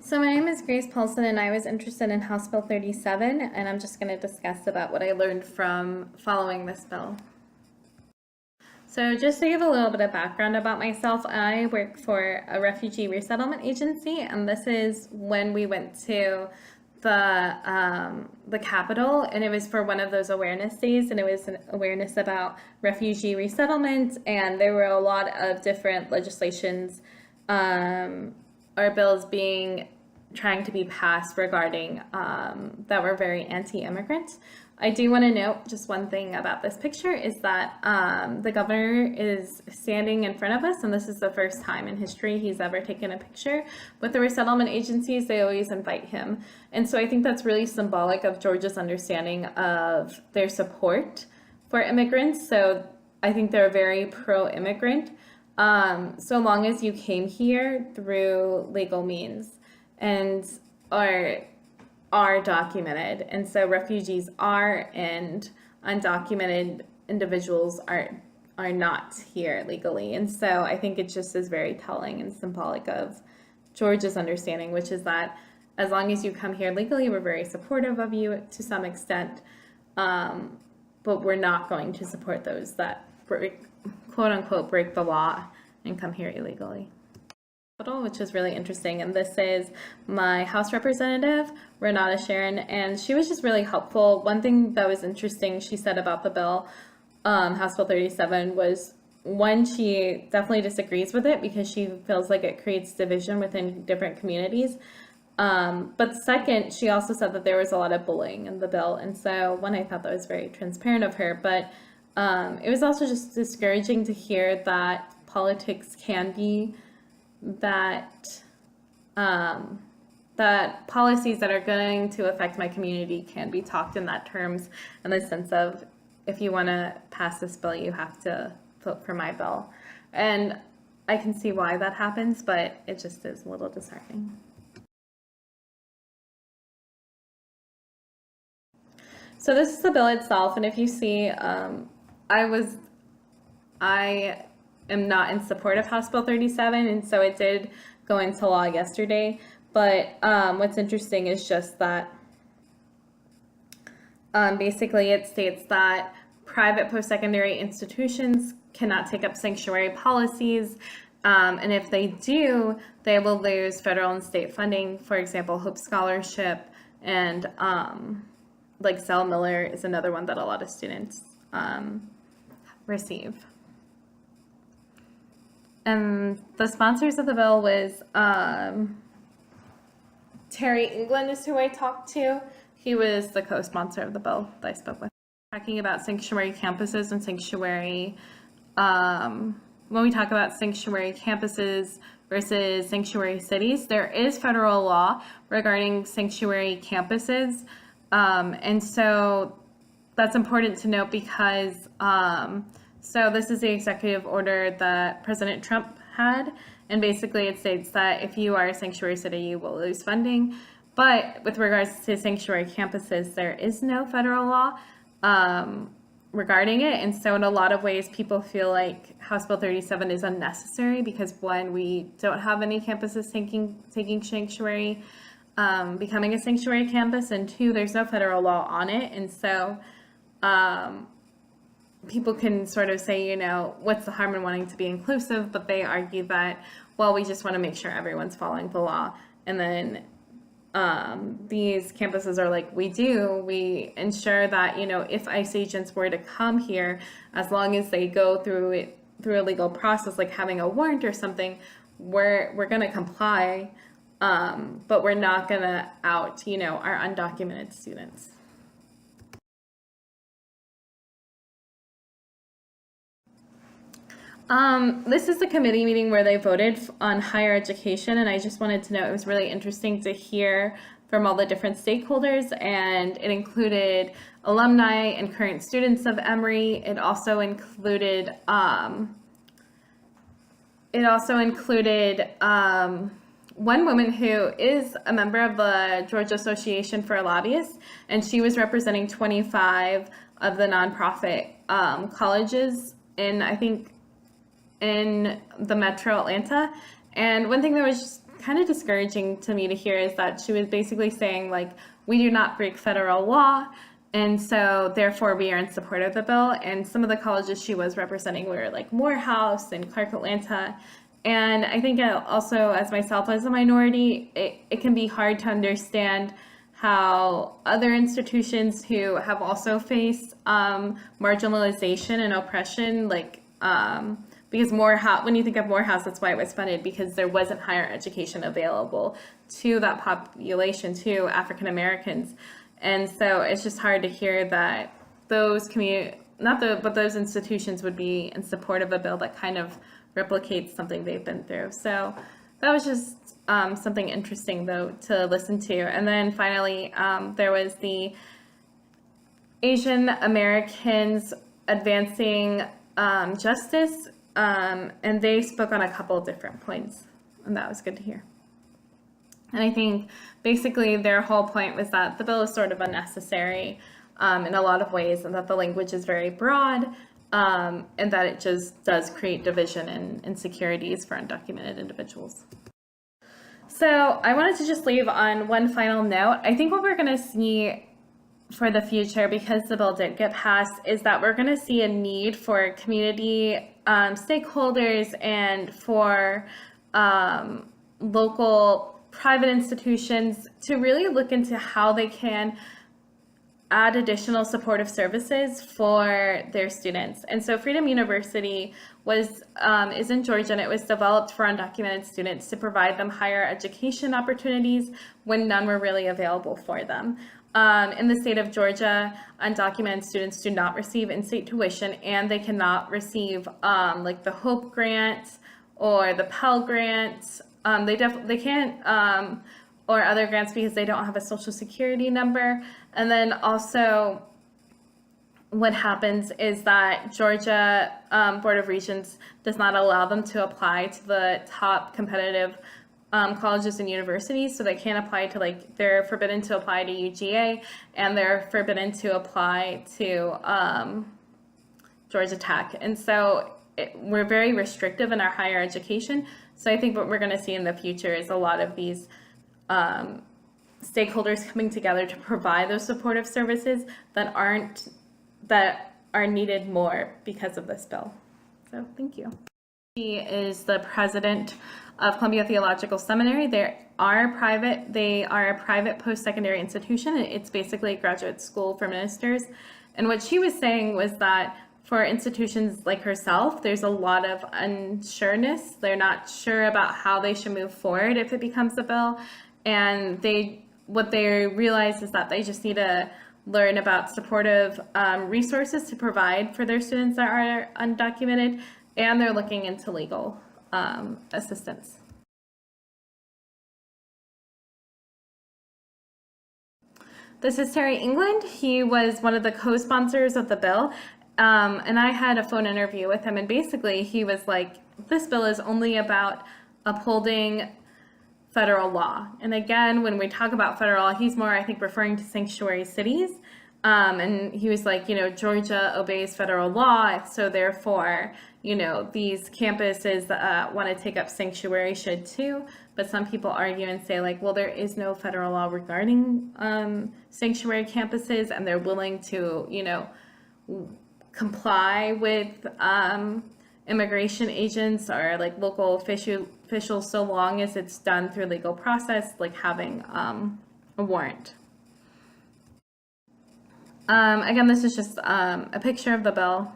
So my name is Grace Paulson, and I was interested in House Bill 37, and I'm just going to discuss about what I learned from following this bill. So just to give a little bit of background about myself, I work for a refugee resettlement agency, and this is when we went to the Capitol, and it was for one of those awareness days, and it was an awareness about refugee resettlement, and there were a lot of different legislations or bills trying to be passed regarding that were very anti-immigrant. I do want to note just one thing about this picture is that the governor is standing in front of us, and this is the first time in history he's ever taken a picture. With the resettlement agencies, they always invite him. And so I think that's really symbolic of Georgia's understanding of their support for immigrants. So I think they're very pro-immigrant, so long as you came here through legal means and are documented. And so refugees are, and undocumented individuals are not here legally. And so I think it just is very telling and symbolic of Georgia's understanding, which is that as long as you come here legally, we're very supportive of you to some extent, but we're not going to support those that quote unquote break the law and come here illegally. Which is really interesting, and this is my House representative, Renata Sharon, and she was just really helpful. One thing that was interesting she said about the bill, House Bill 37, was one, she definitely disagrees with it because she feels like it creates division within different communities. But second, she also said that there was a lot of bullying in the bill, and so one, I thought that was very transparent of her, but it was also just discouraging to hear that politics can be that policies that are going to affect my community can be talked in that terms, in the sense of, if you want to pass this bill, you have to vote for my bill. And I can see why that happens, but it just is a little disheartening. So this is the bill itself, and if you see, I am not in support of House Bill 37, and so it did go into law yesterday. But what's interesting is just that basically it states that private post-secondary institutions cannot take up sanctuary policies, and if they do, they will lose federal and state funding. For example, Hope Scholarship, and like Zell Miller is another one that a lot of students receive. And the sponsors of the bill was Terry England is who I talked to. He was the co-sponsor of the bill that I spoke with. Talking about sanctuary campuses and sanctuary, when we talk about sanctuary campuses versus sanctuary cities, there is federal law regarding sanctuary campuses. And so that's important to note because so this is the executive order that President Trump had, and basically it states that if you are a sanctuary city, you will lose funding. But with regards to sanctuary campuses, there is no federal law regarding it, and so in a lot of ways, people feel like House Bill 37 is unnecessary because, one, we don't have any campuses taking sanctuary, becoming a sanctuary campus, and two, there's no federal law on it, and so people can sort of say, you know, what's the harm in wanting to be inclusive? But they argue that, well, we just want to make sure everyone's following the law. And then these campuses are like, we ensure that, you know, if ICE agents were to come here, as long as they go through a legal process, like having a warrant or something, we're going to comply, but we're not going to out, you know, our undocumented students. This is the committee meeting where they voted on higher education, and I just wanted to know, it was really interesting to hear from all the different stakeholders, and it included alumni and current students of Emory. It also included one woman who is a member of the Georgia Association for Lobbyists, and she was representing 25 of the nonprofit colleges in, I think, in the Metro Atlanta. And one thing that was just kind of discouraging to me to hear is that she was basically saying, like, we do not break federal law, and so therefore we are in support of the bill. And some of the colleges she was representing were like Morehouse and Clark Atlanta. And I think also, as myself as a minority, it can be hard to understand how other institutions who have also faced marginalization and oppression, like because Morehouse, when you think of Morehouse, that's why it was funded, because there wasn't higher education available to that population, to African Americans. And so it's just hard to hear that those but those institutions would be in support of a bill that kind of replicates something they've been through. So that was just something interesting, though, to listen to. And then finally, there was the Asian Americans Advancing Justice, and they spoke on a couple of different points, and that was good to hear. And I think basically their whole point was that the bill is sort of unnecessary in a lot of ways, and that the language is very broad, and that it just does create division and insecurities for undocumented individuals. So I wanted to just leave on one final note. I think what we're going to see for the future, because the bill did get passed, is that we're going to see a need for community stakeholders and for local private institutions to really look into how they can add additional supportive services for their students. And so Freedom University is in Georgia, and it was developed for undocumented students to provide them higher education opportunities when none were really available for them. In the state of Georgia, undocumented students do not receive in-state tuition, and they cannot receive like the HOPE grant or the Pell grant. They can't, or other grants, because they don't have a social security number. And then also what happens is that Georgia Board of Regents does not allow them to apply to the top competitive colleges and universities. So they can't apply to, like, they're forbidden to apply to UGA, and they're forbidden to apply to Georgia Tech. And so we're very restrictive in our higher education. So I think what we're going to see in the future is a lot of these stakeholders coming together to provide those supportive services that are needed more because of this bill. So thank you. He is the president of Columbia Theological Seminary. They are a private post-secondary institution. It's basically a graduate school for ministers. And what she was saying was that for institutions like herself, there's a lot of unsureness. They're not sure about how they should move forward if it becomes a bill. And what they realize is that they just need to learn about supportive resources to provide for their students that are undocumented, and they're looking into legal assistance. This is Terry England. He was one of the co-sponsors of the bill. And I had a phone interview with him, and basically he was like, this bill is only about upholding federal law. And again, when we talk about federal law, he's more, I think, referring to sanctuary cities. And he was like, Georgia obeys federal law, so therefore, these campuses that want to take up sanctuary should too. But some people argue and say, like, well, there is no federal law regarding sanctuary campuses, and they're willing to, comply with immigration agents or like local officials so long as it's done through legal process, like having a warrant. Again, this is just a picture of the bill.